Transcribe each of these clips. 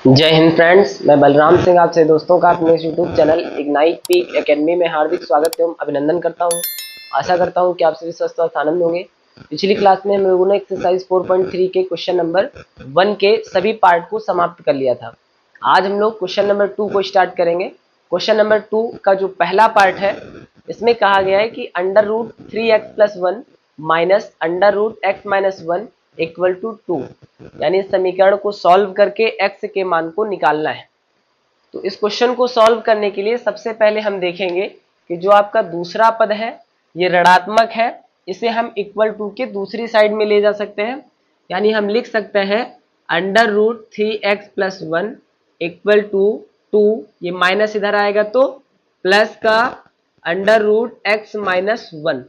जय हिंद फ्रेंड्स, मैं बलराम सिंह आपसे दोस्तों का अपने YouTube channel ignite peak academy में हार्दिक स्वागत एवं अभिनंदन करता हूं। आशा करता हूं कि आप सभी स्वस्थ और आनंद होंगे। पिछली क्लास में हम लोगों ने एक्सरसाइज 4.3 के क्वेश्चन नंबर 1 के सभी पार्ट को समाप्त कर लिया था। आज हम लोग क्वेश्चन नंबर 2 को स्टार्ट करेंगे। क्वेश्चन नंबर 2 का जो पहला पार्ट है, इसमें कहा गया है कि under root 3x+1 minus under root x minus 1 equal to 2, यानी इस समीकरण को सॉल्व करके x के मान को निकालना है। तो इस क्वेश्चन को सॉल्व करने के लिए सबसे पहले हम देखेंगे कि जो आपका दूसरा पद है ये ऋणात्मक है, इसे हम इक्वल टू के दूसरी साइड में ले जा सकते हैं। यानी हम लिख सकते हैं under root 3x+1 equal to 2, ये माइनस इधर आएगा तो प्लस का अंडर रूट x माइनस 1।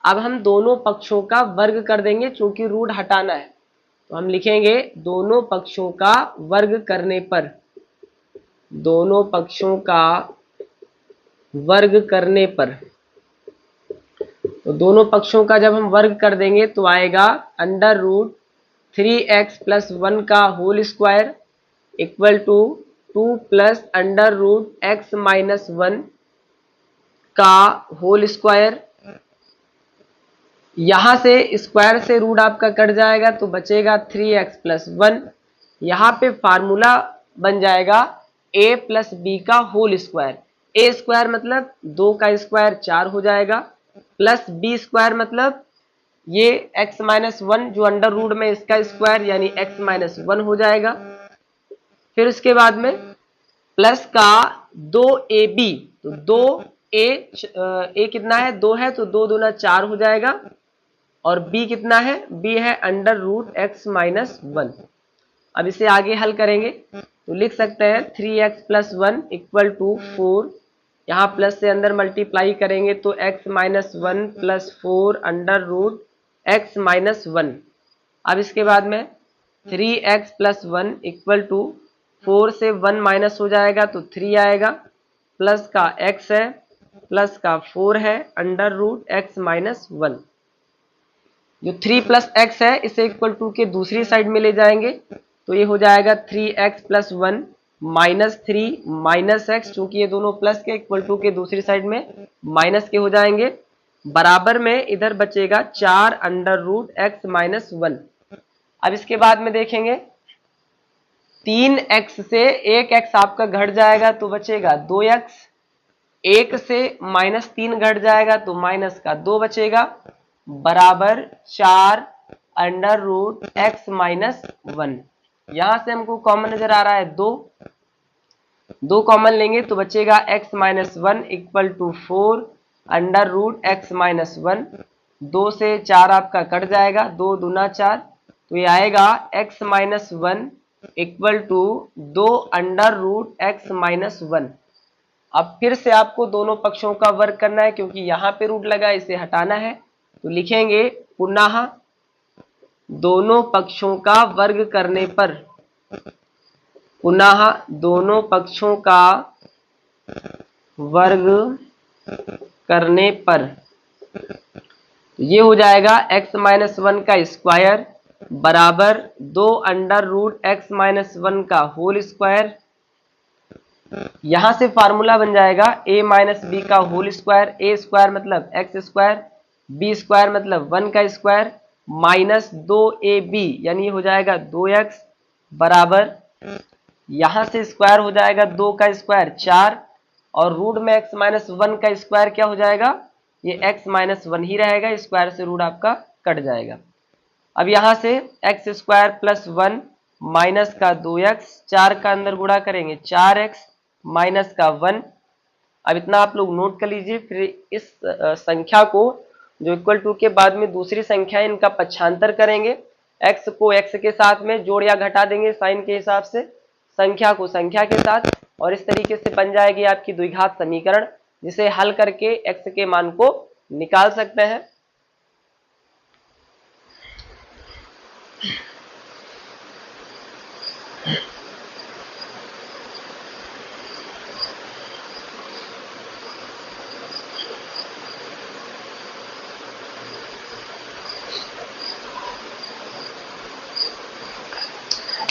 अब हम दोनों पक्षों का वर्ग कर देंगे, चूंकि रूट हटाना है तो हम लिखेंगे दोनों पक्षों का वर्ग करने पर, दोनों पक्षों का वर्ग करने पर, तो दोनों पक्षों का जब हम वर्ग कर देंगे तो आएगा अंडर रूट 3x+1 का whole square equal to 2 plus under root x minus 1 का होल स्क्वायर। यहां से स्क्वायर से रूट आपका कट जाएगा तो बचेगा 3x+1। यहाँ पे फार्मूला बन जाएगा a प्लस बी का होल स्क्वायर। ए स्क्वायर मतलब 2 का स्क्वायर 4 हो जाएगा, प्लस बी स्क्वायर मतलब ये x माइनस 1 जो अंडर रूट में इसका स्क्वायर यानी x माइनस 1 हो जाएगा। फिर उसके बाद में प्लस का 2ab, तो 2a कितना है 2 है तो 2 दूना 4 हो जाएगा, और b कितना है b है अंडर रूट x माइनस 1। अब इसे आगे हल करेंगे तो लिख सकते हैं 3x+1 इक्वल टू 4, यहाँ प्लस से अंदर मल्टीप्लाई करेंगे तो x minus 1 plus 4 under root x minus 1। अब इसके बाद में 3x+1 इक्वल टू 4 से 1 माइनस हो जाएगा तो 3 आएगा, प्लस का x है प्लस का 4 है अंडर रूट x माइनस 1। जो 3 प्लस एक्स है इसे इक्वल टू के दूसरी साइड में ले जाएंगे तो ये हो जाएगा 3x+1 माइनस 3 माइनस एक्स, चूंकि ये दोनों प्लस के इक्वल टू के दूसरी साइड में माइनस के हो जाएंगे, बराबर में इधर बचेगा 4 अंडर रूट x माइनस 1। अब इसके बाद में देखेंगे 3x से 1x आपका घट जाएगा तो बचेगा 2x, 1 से -3 घट जाएगा तो माइनस का 2 बचेगा, बराबर 4 अंडर रूट x माइनस 1। यहां से हमको कॉमन नजर आ रहा है 2 कॉमन लेंगे तो बचेगा x minus 1 equal to 4 under root x minus 1। 2 से 4 आपका कट जाएगा, 2 दूना 4, तो ये आएगा x minus 1 equal to 2 under root x minus 1। अब फिर से आपको दोनों पक्षों का वर्ग करना है, क्योंकि यहाँ पे रूट लगा इसे हटाना है, तो लिखेंगे पुनः दोनों पक्षों का वर्ग करने पर, पुनः दोनों पक्षों का वर्ग करने पर, तो ये हो जाएगा x माइनस 1 का स्क्वायर बराबर 2 अंडर रूट x माइनस 1 का होल स्क्वायर। यहां से फार्मूला बन जाएगा a माइनस बी का होल स्क्वायर, ए स्क्वायर मतलब एक्स स्क्वायर, बी स्क्वायर मतलब 1 का स्क्वायर, माइनस 2ab यानी ये हो जाएगा 2x बराबर, यहां से स्क्वायर हो जाएगा 2 का स्क्वायर 4, और रूट में x माइनस 1 का स्क्वायर क्या हो जाएगा, ये x माइनस 1 ही रहेगा, स्क्वायर से रूट आपका कट जाएगा। अब यहां से एक्स स्क्वायर प्लस 1 माइनस का 2x, 4 का अंदर गुणा करेंगे 4x माइनस का 1। अब इतना आप लोग नोट कर लीजिए। फिर इस संख्या को जो इक्वल टू के बाद में दूसरी संख्या है इनका पक्षांतर करेंगे, x को x के साथ में जोड़ या घटा देंगे साइन के हिसाब से, संख्या को संख्या के साथ, और इस तरीके से बन जाएगी आपकी द्विघात समीकरण, जिसे हल करके x के मान को निकाल सकते हैं।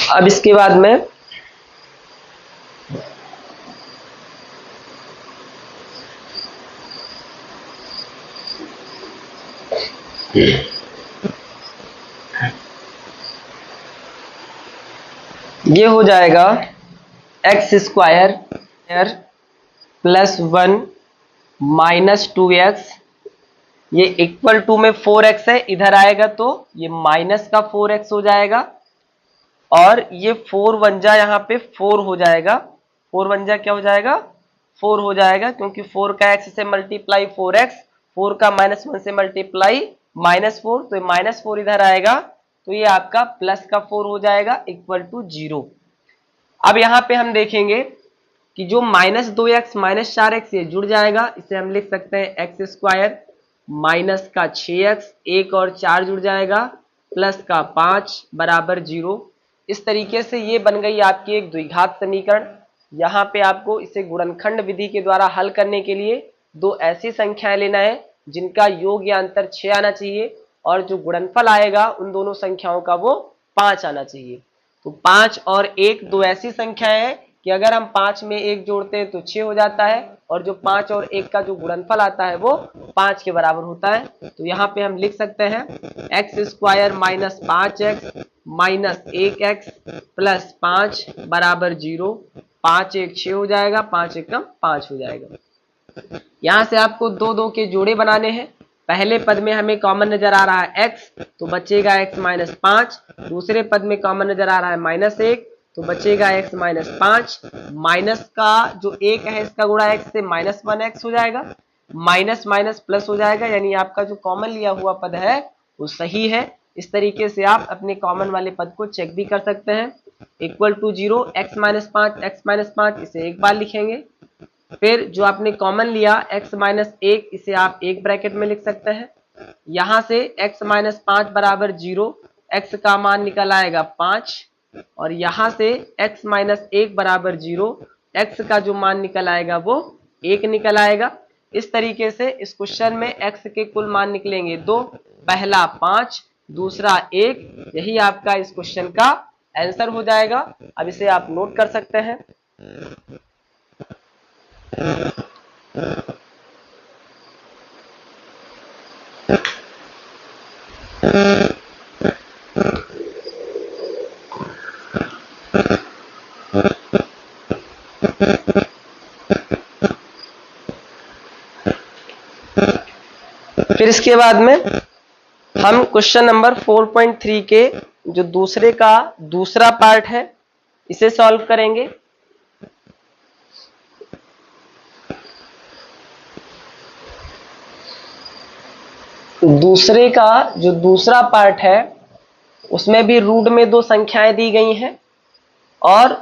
अब इसके बाद में ये हो जाएगा x square plus 1 minus 2x, ये इक्वल टू में 4x है, इधर आएगा तो ये माइनस का 4x हो जाएगा, और ये 4 वन जा यहाँ पे 4 हो जाएगा, 4 वन जा क्या हो जाएगा 4 हो जाएगा, क्योंकि 4 का x से मल्टीप्लाई 4x, 4 का -1 से मल्टीप्लाई -4, तो -4 इधर आएगा, तो ये आपका प्लस का 4 हो जाएगा इक्वल टू 0। अब यहाँ पे हम देखेंगे कि जो -2x -4x ये जुड़ जाएगा, इसे हम लिख सकते हैं एक्स स्क्वायर माइनस का 6x, 1 और 4 जुड़ जाएगा, प्लस का 5 बराबर 0। इस तरीके से ये बन गई आपकी एक द्विघात समीकरण। यहाँ पे आपको इसे गुणनखंड विधि के द्वारा हल करने के लिए दो ऐसी संख्याएं लेना है जिनका योग या अंतर 6 आना चाहिए, और जो गुणनफल आएगा उन दोनों संख्याओं का वो 5 आना चाहिए। तो 5 और 1 दो ऐसी संख्याएं हैं कि अगर हम 5 में 1 जोड़ते हैं तो 6 हो जाता है, और जो 5 और 1 का जो गुणनफल आता है वो 5 के बराबर होता है। तो यहाँ पे हम लिख सकते हैं x square minus 5x minus 1x plus 5 बराबर 0। 5 1 6 हो जाएगा, 5 1 5 हो जाएगा। यहाँ से आपको दो दो के जोड़े बनाने हैं। पहले पद में हमें कॉमन नजर आ रहा है x, तो बचेगा x माइनस 5। दूसरे पद में कॉमन नजर आ रहा है -1, तो बचेगा x माइनस 5। माइनस का जो 1 है इसका गुणा x से -1x हो जाएगा, माइनस माइनस प्लस हो जाएगा, यानी आपका जो कॉमन लिया हुआ पद है वो सही है। इस तरीके से आप अपने कॉमन वाले पद को चेक भी कर सकते हैं। इक्वल टू 0, x माइनस 5 इसे एक बार लिखेंगे। फिर जो आपने कॉमन लिया x माइनस 1, इसे आप एक ब्रैकेट में लिख सकते हैं। यहां से x माइनस 5 बराबर 0, x का मान निकल आएगा 5, और यहां से x माइनस 1 बराबर 0, x का जो मान निकल आएगा वो 1 निकल आएगा। इस तरीके से इस क्वेश्चन में x के कुल मान निकलेंगे 2, पहला 5, दूसरा 1। यही आपका इस क्वेश्चन का आंसर हो जाएगा। अब इसे आप नोट कर सकते हैं। फिर इसके बाद में हम क्वेश्चन नंबर 4.3 के जो दूसरे का दूसरा पार्ट है इसे सॉल्व करेंगे। दूसरे का जो दूसरा पार्ट है उसमें भी रूट में दो संख्याएं दी गई हैं, और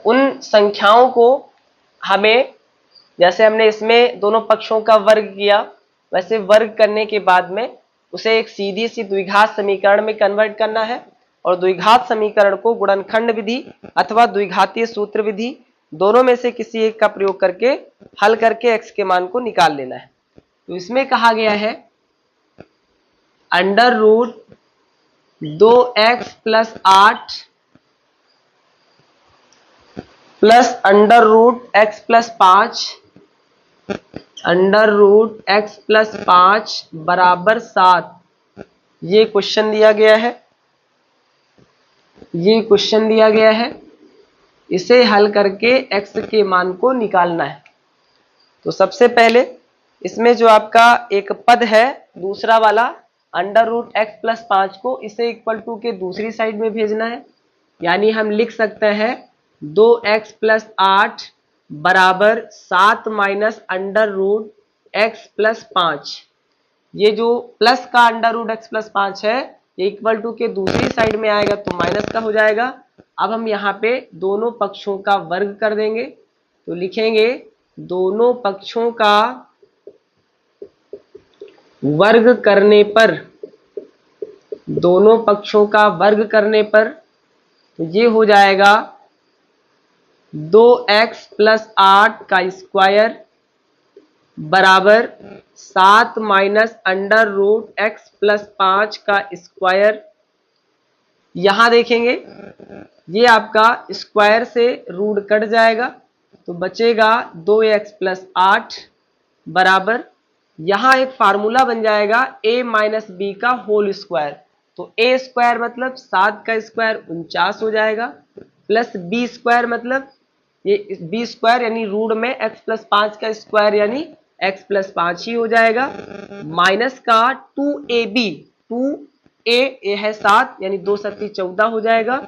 उन संख्याओं को हमें, जैसे हमने इसमें दोनों पक्षों का वर्ग किया, वैसे वर्ग करने के बाद में उसे एक सीधी सी द्विघात समीकरण में कन्वर्ट करना है, और द्विघात समीकरण को गुणनखंड विधि अथवा द्विघातीय सूत्र विधि दोनों में से किसी एक का प्रयोग करके हल करके x के मान को निकाल लेना है। तो इसमें कहा गया है under root 2x plus 8 plus under root x plus 5 under root x plus 5 बराबर 7। ये क्वेश्चन दिया गया है, ये क्वेश्चन दिया गया है। इसे हल करके x के मान को निकालना है। तो सबसे पहले इसमें जो आपका एक पद है दूसरा वाला अंडर रूट x प्लस 5 को इसे इक्वल टू के दूसरी साइड में भेजना है, यानी हम लिख सकते हैं 2x प्लस 8 बराबर 7 minus under root x plus 5। ये जो प्लस का अंडर रूट x प्लस 5 है ये इक्वल टू के दूसरी साइड में आएगा तो माइनस का हो जाएगा। अब हम यहाँ पे दोनों पक्षों का वर्ग कर देंगे, तो लिखेंगे दोनों पक्षों का वर्ग करने पर, दोनों पक्षों का वर्ग करने पर तो ये हो जाएगा 2x प्लस 8 का स्क्वायर बराबर 7 minus under root x plus 5 का स्क्वायर। यहां देखेंगे ये आपका स्क्वायर से रूट कट जाएगा तो बचेगा 2x प्लस 8 बराबर यहाँ एक फार्मूला बन जाएगा a माइनस बी का होल स्क्वायर। तो a स्क्वायर मतलब 7 का स्क्वायर 49 हो जाएगा, प्लस b स्क्वायर मतलब ये b स्क्वायर यानी रूट में x प्लस 5 का स्क्वायर यानी x प्लस 5 ही हो जाएगा, माइनस का 2ab, 2a ये है 7 यानी 2 सत्ती 14 हो जाएगा,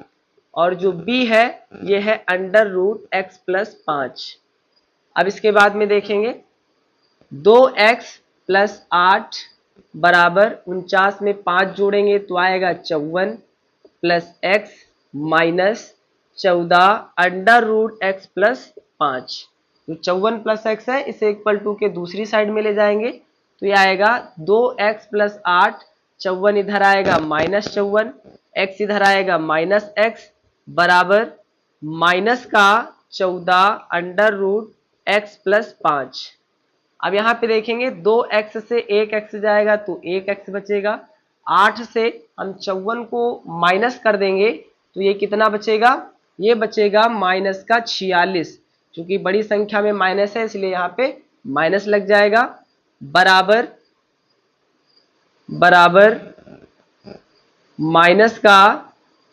और जो b है ये है अंडर रूट x प्लस 5। अब इसके बाद में देखेंगे 2x प्लस 8 बराबर 49 में 5 जोड़ेंगे तो आएगा 54 plus x minus 14 under root x plus 5। तो 54 प्लस x है, इसे इक्वल टू के दूसरी साइड में ले जाएंगे तो ये आएगा 2x प्लस 8, 54 इधर आएगा माइनस 54, x इधर आएगा माइनस x बराबर माइनस का 14 अंडर रूट x प्लस 5। अब यहाँ पे देखेंगे 2x से 1x जाएगा तो 1x बचेगा, 8 से हम 54 को माइनस कर देंगे तो ये कितना बचेगा, ये बचेगा माइनस का 46। क्योंकि बड़ी संख्या में माइनस है इसलिए यहाँ पे माइनस लग जाएगा, बराबर बराबर माइनस का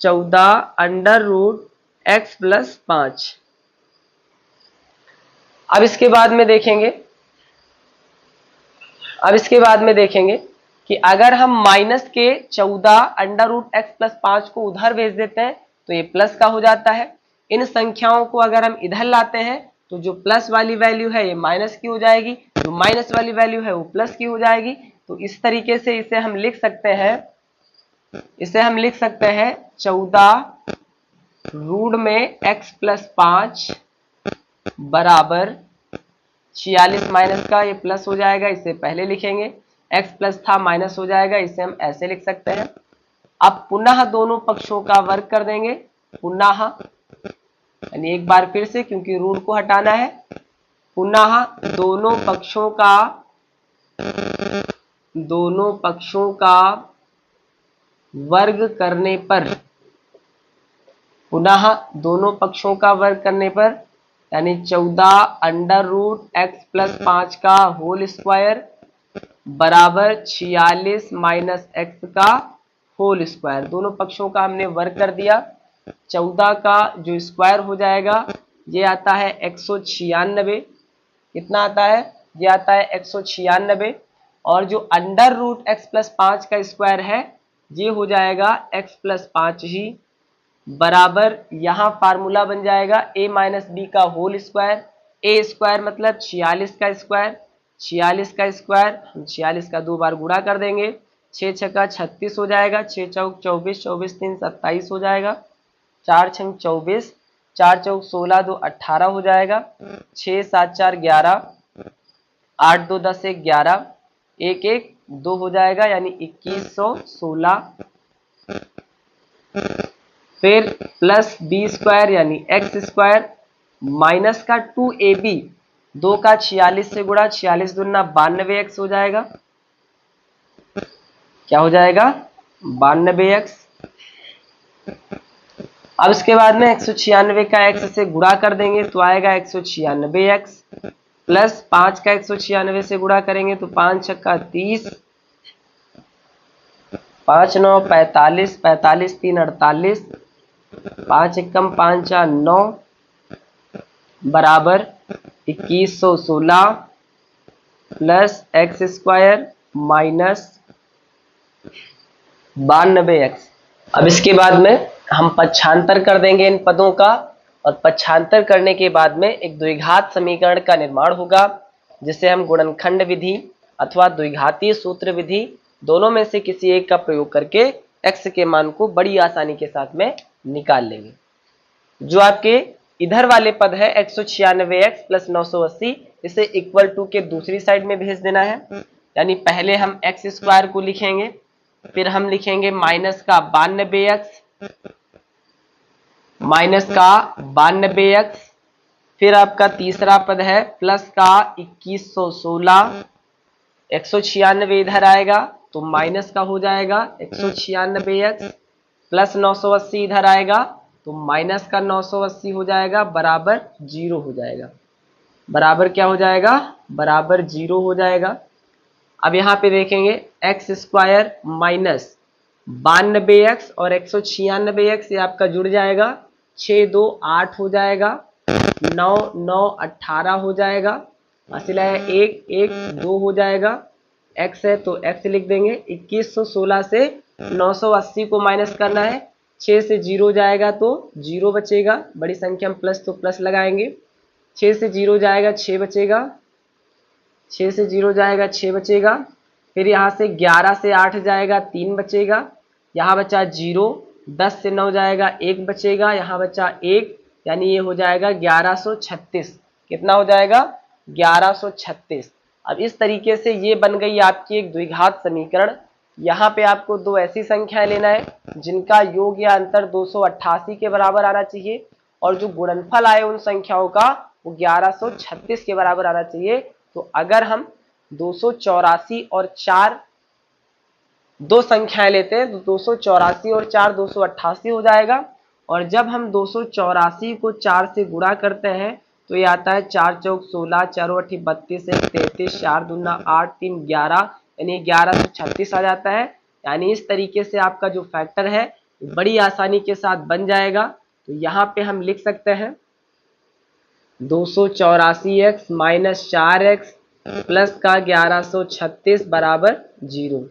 14 अंडर रूट x प्लस 5। अब इसके बाद में देखेंगे कि अगर हम माइनस के 14 अंडर रूट एक्स प्लस 5 को उधर भेज देते हैं तो ये प्लस का हो जाता है। इन संख्याओं को अगर हम इधर लाते हैं तो जो प्लस वाली वैल्यू है ये माइनस की हो जाएगी, जो माइनस वाली वैल्यू है वो प्लस की हो जाएगी। तो इस तरीके से इसे हम लिख सकते हैं 14 रूट में x प्लस 5 बराबर 46 माइनस का ये प्लस हो जाएगा, इसे पहले लिखेंगे, x प्लस था माइनस हो जाएगा, इसे हम ऐसे लिख सकते हैं। अब पुनः दोनों पक्षों का वर्ग कर देंगे, पुनः यानी एक बार फिर से क्योंकि रूट को हटाना है, पुनः दोनों पक्षों का वर्ग करने पर, पुनः दोनों पक्षों का वर्ग करने पर यानी 14 अंडर रूट एक्स प्लस 5 का होल स्क्वायर बराबर 46 माइनस एक्स का होल स्क्वायर। दोनों पक्षों का हमने वर्ग कर दिया, 14 का जो स्क्वायर हो जाएगा ये आता है 196, कितना आता है, ये आता है 196, और जो अंडर रूट एक्स प्लस 5 का स्क्वायर है ये हो जाएगा एक्स प्लस 5 ही, बराबर यहाँ फार्मूला बन जाएगा a माइनस बी का होल स्क्वायर, ए स्क्वायर मतलब 46 का स्क्वायर, 46 का स्क्वायर हम 46 का 2 बार गुणा कर देंगे, 6 छक्का 36 हो जाएगा, 6 चौक 24, 24 3 27 हो जाएगा, 4 छंग 24, 4 चौक 16 2 18 हो जाएगा, 6 7 4 11, 8 2 10 1 11, 1 1 2 हो जाएगा यानी 2116, फिर प्लस बी स्क्वायर यानी एक्स स्क्वायर माइनस का 2ab, 2 का 46 से गुणा, 46 दूना 92x हो जाएगा, क्या हो जाएगा 92x। अब इसके बाद में 196 का x से गुणा कर देंगे तो आएगा 196x, प्लस 5 का 196 से गुणा करेंगे तो 5 छक्का 30, 5 9 45, 45 3 48, 5 एकम 5 4 9 बराबर 2116 plus x square minus 92x। अब इसके बाद में हम पक्षांतर कर देंगे इन पदों का, और पक्षांतर करने के बाद में एक द्विघात समीकरण का निर्माण होगा जिसे हम गुणनखंड विधि अथवा द्विघातीय सूत्र विधि दोनों में से किसी एक का प्रयोग करके x के मान को बड़ी आसानी के साथ में निकाल लेंगे। जो आपके इधर वाले पद है 196x प्लस 980, इसे इक्वल टू के दूसरी साइड में भेज देना है, यानी पहले हम एक्स स्क्वायर को लिखेंगे, फिर हम लिखेंगे माइनस का 92x, फिर आपका तीसरा पद है प्लस का 2116, 196 इधर आएगा तो माइनस का हो जाएगा 196x, प्लस 980 इधर आएगा तो माइनस का 980 हो जाएगा, बराबर 0 हो जाएगा, बराबर क्या हो जाएगा, बराबर 0 हो जाएगा। अब यहाँ पे देखेंगे एक्स स्क्वायर माइनस 92x और 196x, ये आपका जुड़ जाएगा, 6 2 8 हो जाएगा, 9 9 18 हो जाएगा, हासिल है 1 1 2 हो जाएगा, x है तो x लिख देंगे। 2116 से 980 को माइनस करना है, 6 से 0 जाएगा तो 0 बचेगा, बड़ी संख्या में प्लस तो प्लस लगाएंगे, 6 से 0 जाएगा 6 बचेगा, 6 से 0 जाएगा 6 बचेगा, फिर यहाँ से 11 से 8 जाएगा 3 बचेगा, यहाँ बचा 0, 10 से 9 जाएगा 1 बचेगा, यहाँ बचा 1, यानी ये हो जाएगा 1136। कितना हो जाएगा? 1136। अब इस तरीके से ये बन गई आपकी एक द्विघात समीकरण। यहाँ पे आपको दो ऐसी संख्याएं लेना है जिनका योग या अंतर 288 के बराबर आना चाहिए, और जो गुणनफल आए उन संख्याओं का वो 1136 के बराबर आना चाहिए। तो अगर हम 284 और 4 दो संख्याएं लेते हैं तो 284 और 4 288 हो जाएगा, और जब हम 284 को 4 से गुणा करते हैं तो ये आता है 4 चौक 16, 4 8 32, 1 33, 4 दूना 8, 3 11, यानी 1136 आ जाता है। यानी इस तरीके से आपका जो फैक्टर है बड़ी आसानी के साथ बन जाएगा। तो यहाँ पे हम लिख सकते हैं 284x माइनस 4x प्लस का 1136 बराबर 0।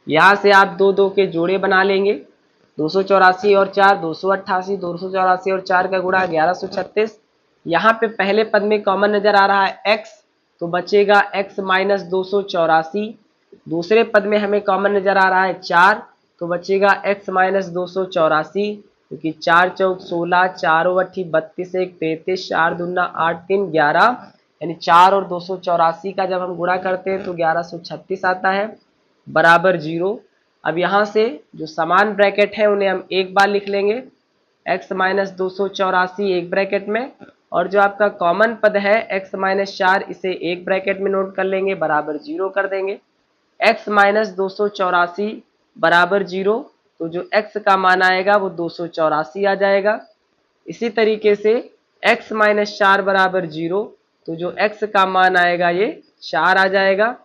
यहाँ से आप दो दो के जोड़े बना लेंगे, 284 और 4 288, 284 और 4 का गुणा 1136। यहाँ पे पहले पद में कॉमन नजर आ रहा है x, तो बचेगा x माइनस 284। दूसरे पद में हमें कॉमन नजर आ रहा है 4, तो बचेगा x माइनस 284, क्योंकि 4 चौक 16, 4 8 32, 1 33, 4 दूना 8, 3 11, यानी 4 और 284 का जब हम गुणा करते हैं तो 1136 आता है बराबर 0। अब यहाँ से जो समान ब्रैकेट है उन्हें हम एक बार लिख लेंगे, x माइनस 284 एक ब्रैकेट में, और जो आपका कॉमन पद है x माइनस 4 इसे एक ब्रैकेट में नोट कर लेंगे, बराबर 0 कर देंगे। x माइनस 284 बराबर 0, तो जो x का मान आएगा वो 284 आ जाएगा। इसी तरीके से x माइनस 4 बराबर 0, तो जो x का मान आएगा ये 4 आ जाएगा।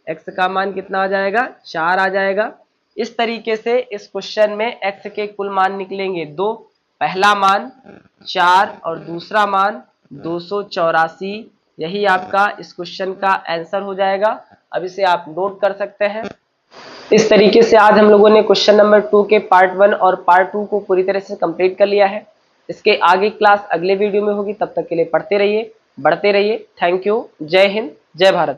x का मान कितना आ जाएगा? 4 आ जाएगा। इस तरीके से इस क्वेश्चन में x के कुल मान निकलेंगे दो, पहला मान 4 और दूसरा मान 284। यही आपका इस क्वेश्चन का आंसर हो जाएगा। अब इसे आप नोट कर सकते हैं। इस तरीके से आज हम लोगों ने क्वेश्चन नंबर 2 के पार्ट 1 और पार्ट 2 को पूरी तरह से कंप्लीट कर लिया है। इसके आगे क्लास अगले वीडियो में होगी, तब तक के लिए पढ़ते रहिए, बढ़ते रहिए। Thank you. जय हिंद, जय भारत।